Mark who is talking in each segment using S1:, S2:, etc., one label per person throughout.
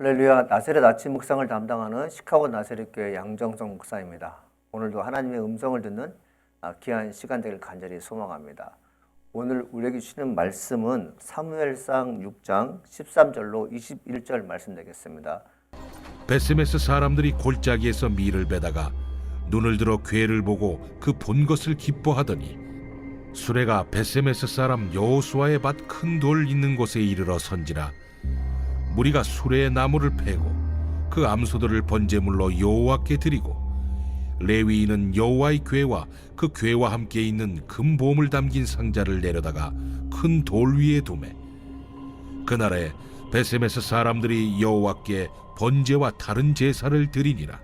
S1: 할렐루야, 나세렛 아침 묵상을 담당하는 시카고 나세렛교회 양정성 목사입니다. 오늘도 하나님의 음성을 듣는 귀한 시간 되길 간절히 소망합니다. 오늘 우리에게 주시는 말씀은 사무엘상 6장 13절로 21절 말씀 되겠습니다.
S2: 베세메스 사람들이 골짜기에서 밀을 베다가 눈을 들어 괴를 보고 그 본 것을 기뻐하더니 수레가 베세메스 사람 여호수아의 밭 큰 돌 있는 곳에 이르러 선지라. 무리가 수레의 나무를 패고 그 암소들을 번제물로 여호와께 드리고 레위인은 여호와의 궤와 그 궤와 함께 있는 금보물 담긴 상자를 내려다가 큰 돌 위에 두매. 그날에 베세메스 사람들이 여호와께 번제와 다른 제사를 드리니라.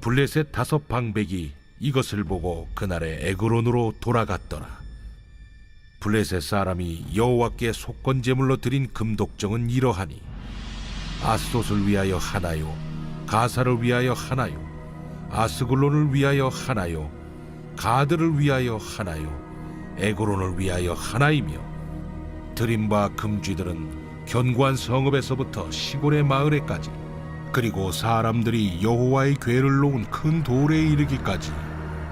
S2: 블레셋 5방백이 이것을 보고 그날에 에그론으로 돌아갔더라. 블레셋 사람이 여호와께 속건제물로 드린 금독정은 이러하니 아스돗을 위하여 하나요, 가사를 위하여 하나요, 아스글론을 위하여 하나요, 가드를 위하여 하나요, 에그론을 위하여 하나이며 드린 바 금쥐들은 견고한 성읍에서부터 시골의 마을에까지 그리고 사람들이 여호와의 궤를 놓은 큰 돌에 이르기까지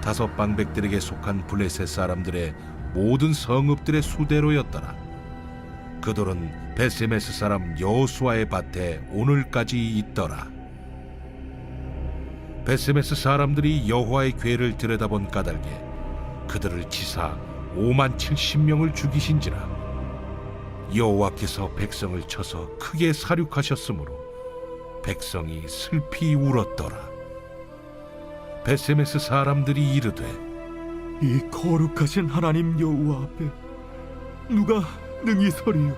S2: 5방백들에게 속한 블레셋 사람들의 모든 성읍들의 수대로였더라. 그 돌은 베세메스 사람 여호수아의 밭에 오늘까지 있더라. 베세메스 사람들이 여호와의 궤를 들여다본 까닭에 그들을 치사 570명을 죽이신지라. 여호와께서 백성을 쳐서 크게 사륙하셨으므로 백성이 슬피 울었더라. 베세메스 사람들이 이르되
S3: 이 거룩하신 하나님 여호와 앞에 누가 능히 서리요?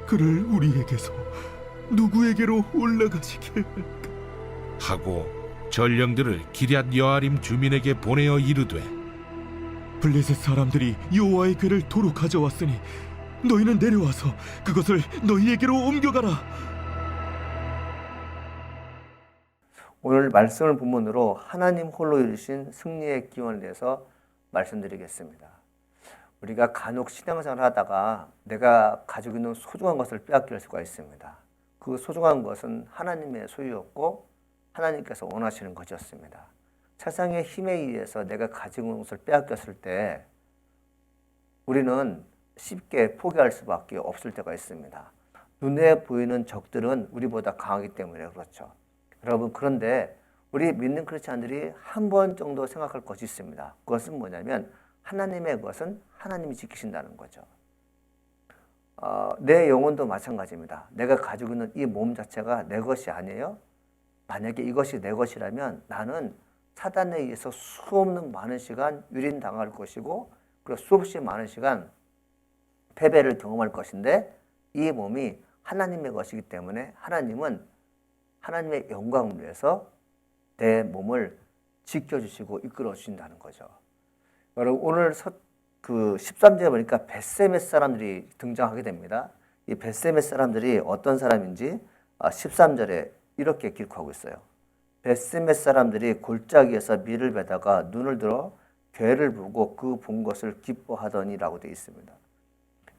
S3: 그를 우리에게서 누구에게로 올라가시게 할까?
S2: 하고 전령들을 기럇 여아림 주민에게 보내어 이르되
S3: 블레셋 사람들이 여호와의 궤를 도로 가져왔으니 너희는 내려와서 그것을 너희에게로 옮겨가라.
S1: 오늘 말씀을 본문으로 하나님 홀로 이루신 승리의 기원에 대해서 말씀드리겠습니다. 우리가 간혹 신앙생활을 하다가 내가 가지고 있는 소중한 것을 빼앗길 수가 있습니다. 그 소중한 것은 하나님의 소유였고 하나님께서 원하시는 것이었습니다. 세상의 힘에 의해서 내가 가지고 있는 것을 빼앗겼을 때 우리는 쉽게 포기할 수밖에 없을 때가 있습니다. 눈에 보이는 적들은 우리보다 강하기 때문에 그렇죠. 여러분, 그런데 우리 믿는 크리스찬들이 한 번 정도 생각할 것이 있습니다. 그것은 뭐냐면 하나님의 것은 하나님이 지키신다는 거죠. 내 영혼도 마찬가지입니다. 내가 가지고 있는 이 몸 자체가 내 것이 아니에요. 만약에 이것이 내 것이라면 나는 사단에 의해서 수없는 많은 시간 유린당할 것이고 그리고 수없이 많은 시간 패배를 경험할 것인데 이 몸이 하나님의 것이기 때문에 하나님은 하나님의 영광을 위해서 내 몸을 지켜주시고 이끌어 주신다는 거죠. 여러분, 오늘 그 13절에 보니까 베세메스 사람들이 등장하게 됩니다. 이 베세메스 사람들이 어떤 사람인지 13절에 이렇게 기록하고 있어요. 베세메스 사람들이 골짜기에서 밀을 베다가 눈을 들어 괴를 보고 그 본 것을 기뻐하더니라고 되어 있습니다.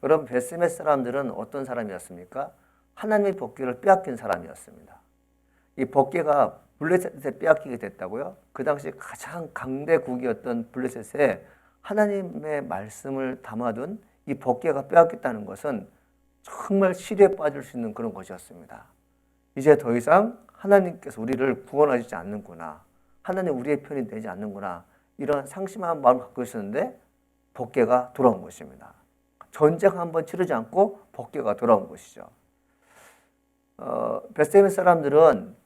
S1: 여러분, 베세메스 사람들은 어떤 사람이었습니까? 하나님의 복궤를 빼앗긴 사람이었습니다. 이 법궤가 블레셋에 빼앗기게 됐다고요? 그 당시 가장 강대국이었던 블레셋에 하나님의 말씀을 담아둔 이 법궤가 빼앗겼다는 것은 정말 시리에 빠질 수 있는 그런 것이었습니다. 이제 더 이상 하나님께서 우리를 구원하시지 않는구나. 하나님 우리의 편이 되지 않는구나. 이런 상심한 마음을 갖고 있었는데 법궤가 돌아온 것입니다. 전쟁 한번 치르지 않고 법궤가 돌아온 것이죠. 베세메스 사람들은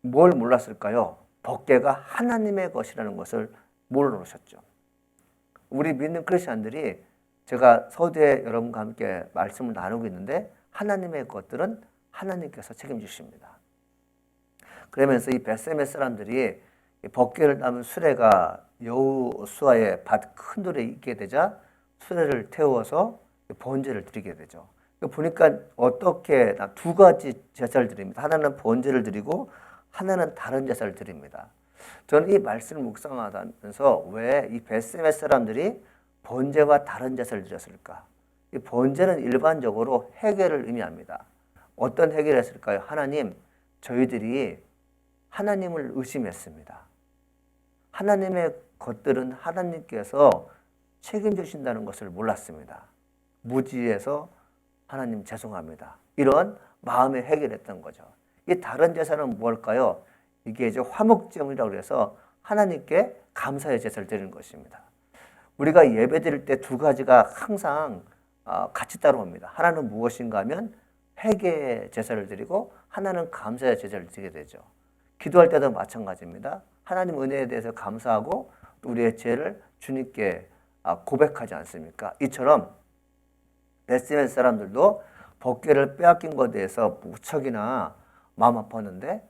S1: 뭘 몰랐을까요? 법궤가 하나님의 것이라는 것을 모르셨죠. 우리 믿는 크리스천들이 제가 서두에 여러분과 함께 말씀을 나누고 있는데 하나님의 것들은 하나님께서 책임지십니다. 그러면서 이 베세메스 사람들이 법궤를 담은 수레가 여호수아의 밭 큰 돌에 있게 되자 수레를 태워서 번제를 드리게 되죠. 보니까 어떻게 2가지 제사를 드립니다. 하나는 번제를 드리고 하나는 다른 제사를 드립니다. 저는 이 말씀을 묵상하면서 왜 이 베세메스 사람들이 번제와 다른 제사를 드렸을까? 이 번제는 일반적으로 회개를 의미합니다. 어떤 해결을 했을까요? 하나님, 저희들이 하나님을 의심했습니다. 하나님의 것들은 하나님께서 책임지신다는 것을 몰랐습니다. 무지해서 하나님 죄송합니다. 이런 마음에 해결했던 거죠. 이 다른 제사는 뭘까요? 이게 이제 화목제물이라고 해서 하나님께 감사의 제사를 드리는 것입니다. 우리가 예배 드릴 때 두 가지가 항상 같이 따라옵니다. 하나는 무엇인가 하면 회개의 제사를 드리고 하나는 감사의 제사를 드리게 되죠. 기도할 때도 마찬가지입니다. 하나님 은혜에 대해서 감사하고 우리의 죄를 주님께 고백하지 않습니까? 이처럼 베스메 사람들도 법궤를 빼앗긴 것에 대해서 무척이나 마음 아팠는데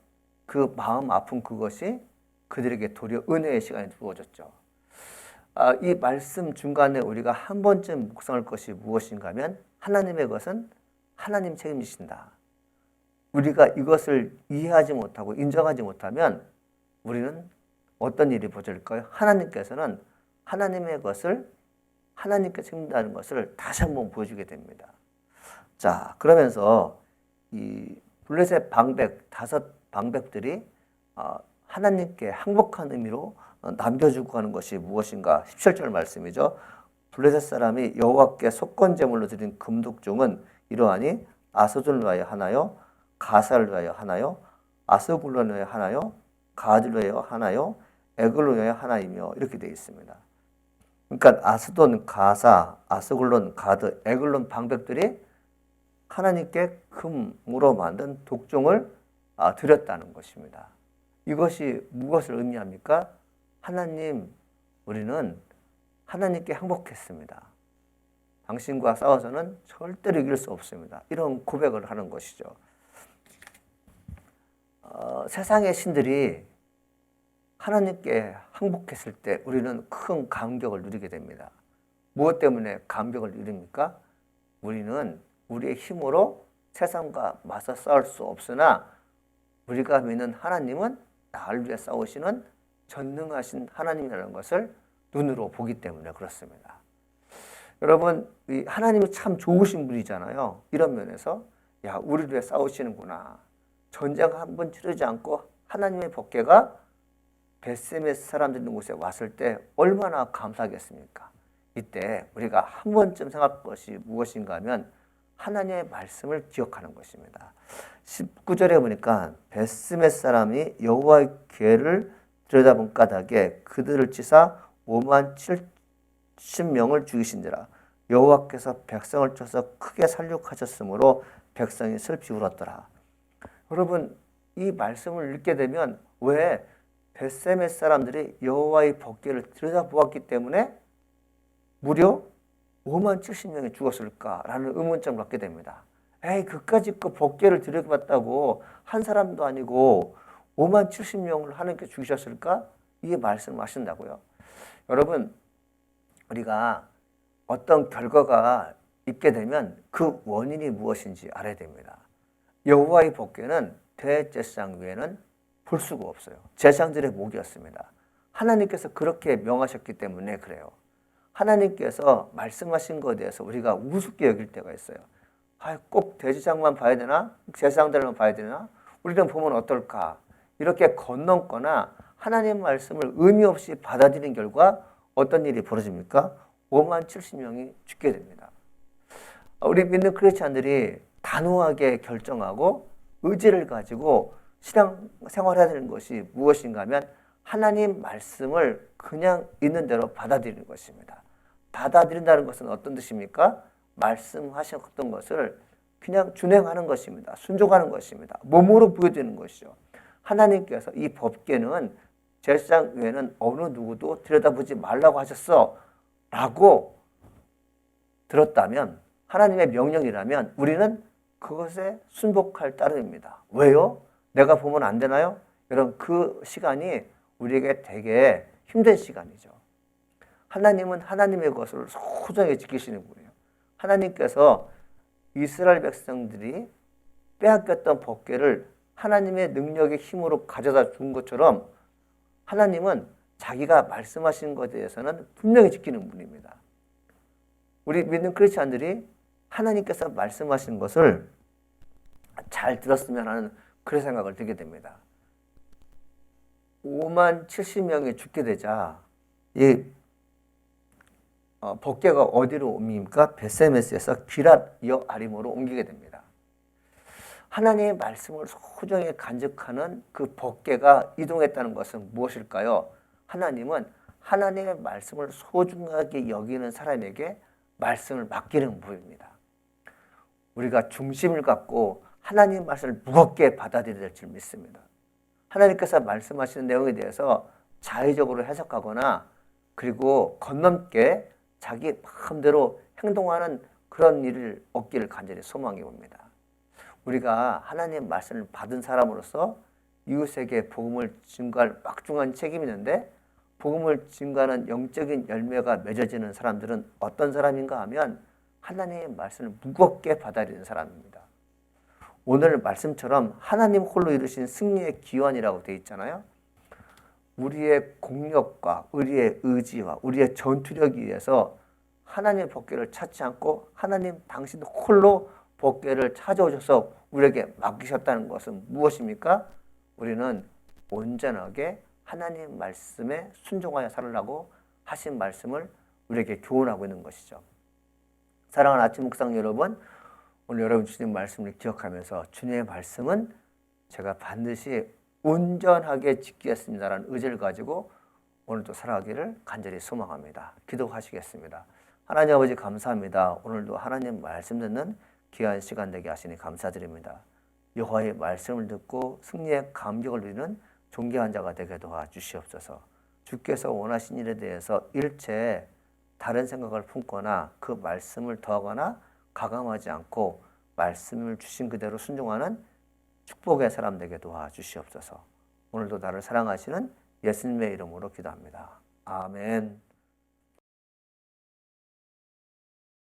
S1: 그 마음 아픈 그것이 그들에게 도리어 은혜의 시간이 주어졌죠. 이 말씀 중간에 우리가 한 번쯤 묵상할 것이 무엇인가 하면 하나님의 것은 하나님 책임지신다. 우리가 이것을 이해하지 못하고 인정하지 못하면 우리는 어떤 일이 벌어질까요? 하나님께서는 하나님의 것을 하나님께 책임진다는 것을 다시 한번 보여주게 됩니다. 자, 그러면서 이 블레셋 방백, 5 방백들이 하나님께 항복한 의미로 남겨주고 가는 것이 무엇인가? 17절 말씀이죠. 블레셋 사람이 여호와께 속건제물로 드린 금독종은 이러하니 아소들을 위하여 하나요? 가사를 위하여 하나요? 아스굴론을 위하여 하나요? 가드를 위하여 하나요? 에글론을 위하여 하나이며 이렇게 되어 있습니다. 그러니까 아스돈, 가사, 아스굴론, 가드, 에글론 방백들이 하나님께 금으로 만든 독종을 드렸다는 것입니다. 이것이 무엇을 의미합니까? 하나님, 우리는 하나님께 항복했습니다. 당신과 싸워서는 절대로 이길 수 없습니다. 이런 고백을 하는 것이죠. 세상의 신들이 하나님께 항복했을 때 우리는 큰 감격을 누리게 됩니다. 무엇 때문에 감격을 누립니까? 우리는 우리의 힘으로 세상과 맞서 싸울 수 없으나 우리가 믿는 하나님은 나를 위해 싸우시는 전능하신 하나님이라는 것을 눈으로 보기 때문에 그렇습니다. 여러분, 하나님이 참 좋으신 분이잖아요. 이런 면에서 야, 우리를 위해 싸우시는구나. 전쟁 한 번 치르지 않고 하나님의 법궤가 베스메스 사람들 있는 곳에 왔을 때 얼마나 감사하겠습니까? 이때 우리가 한 번쯤 생각할 것이 무엇인가 하면 하나님의 말씀을 기억하는 것입니다. 19절에 보니까 베스메스 사람이 여호와의 궤를 들여다본 까닭에 그들을 치사 5만 70명을 죽이신지라. 여호와께서 백성을 쳐서 크게 살육하셨으므로 백성이 슬피 울었더라. 여러분, 이 말씀을 읽게 되면 왜 베스메스 사람들이 여호와의 법궤를 들여다보았기 때문에 무려 5만 70명이 죽었을까라는 의문점을 갖게 됩니다. 에이, 그까짓 그 법궤를 들여다봤다고 한 사람도 아니고 5만 70명을 하나님께 죽이셨을까? 이게 말씀하신다고요. 여러분, 우리가 어떤 결과가 있게 되면 그 원인이 무엇인지 알아야 됩니다. 여호와의 법궤는 대제사장 외에는 볼 수가 없어요. 제사장들의 목이었습니다. 하나님께서 그렇게 명하셨기 때문에 그래요. 하나님께서 말씀하신 것에 대해서 우리가 우습게 여길 때가 있어요. 꼭 대제사장만 봐야 되나? 제사장들만 봐야 되나? 우리는 보면 어떨까? 이렇게 건넘거나 하나님 말씀을 의미 없이 받아들인 결과 어떤 일이 벌어집니까? 5만 70명이 죽게 됩니다. 우리 믿는 크리스찬들이 단호하게 결정하고 의지를 가지고 신앙 생활해야 되는 것이 무엇인가 하면 하나님 말씀을 그냥 있는 대로 받아들이는 것입니다. 받아들인다는 것은 어떤 뜻입니까? 말씀하셨던 것을 그냥 준행하는 것입니다. 순종하는 것입니다. 몸으로 보여주는 것이죠. 하나님께서 이 법궤는 제사장 외에는 어느 누구도 들여다보지 말라고 하셨어 라고 들었다면, 하나님의 명령이라면 우리는 그것에 순복할 따름입니다. 왜요? 내가 보면 안 되나요? 여러분, 그 시간이 우리에게 되게 힘든 시간이죠. 하나님은 하나님의 것을 소중하게 지키시는 분이에요. 하나님께서 이스라엘 백성들이 빼앗겼던 법궤를 하나님의 능력의 힘으로 가져다 준 것처럼 하나님은 자기가 말씀하신 것에 대해서는 분명히 지키는 분입니다. 우리 믿는 크리스찬들이 하나님께서 말씀하신 것을 잘 들었으면 하는 그런 생각을 들게 됩니다. 5만 70명이 죽게 되자 이 법궤가 어디로 옮깁니까? 베세메스에서 기랏 여아림으로 옮기게 됩니다. 하나님의 말씀을 소중히 간직하는 그 법궤가 이동했다는 것은 무엇일까요? 하나님은 하나님의 말씀을 소중하게 여기는 사람에게 말씀을 맡기는 법입니다. 우리가 중심을 갖고 하나님의 말씀을 무겁게 받아들여야 될 줄 믿습니다. 하나님께서 말씀하시는 내용에 대해서 자의적으로 해석하거나 그리고 건넘게 자기 마음대로 행동하는 그런 일을 없기를 간절히 소망해 봅니다. 우리가 하나님의 말씀을 받은 사람으로서 이웃에게 복음을 증거할 막중한 책임이 있는데 복음을 증거하는 영적인 열매가 맺어지는 사람들은 어떤 사람인가 하면 하나님의 말씀을 무겁게 받아들이는 사람입니다. 오늘 말씀처럼 하나님 홀로 이루신 승리의 기원이라고 되어 있잖아요. 우리의 공력과 우리의 의지와 우리의 전투력에 의해서 하나님의 법궤를 찾지 않고 하나님 당신 홀로 법궤를 찾아오셔서 우리에게 맡기셨다는 것은 무엇입니까? 우리는 온전하게 하나님 말씀에 순종하여 살으라고 하신 말씀을 우리에게 교훈하고 있는 것이죠. 사랑하는 아침 묵상 여러분, 오늘 여러분 주님 말씀을 기억하면서 주님의 말씀은 제가 반드시 온전하게 지키겠습니다라는 의지를 가지고 오늘도 살아가기를 간절히 소망합니다. 기도하시겠습니다. 하나님 아버지 감사합니다. 오늘도 하나님 말씀 듣는 귀한 시간 되게 하시니 감사드립니다. 여호와의 말씀을 듣고 승리의 감격을 누리는 존귀한 자가 되게 도와주시옵소서. 주께서 원하신 일에 대해서 일체 다른 생각을 품거나 그 말씀을 더하거나 가감하지 않고 말씀을 주신 그대로 순종하는 축복의 사람 되게 도와주시옵소서. 오늘도 나를 사랑하시는 예수님의 이름으로 기도합니다. 아멘.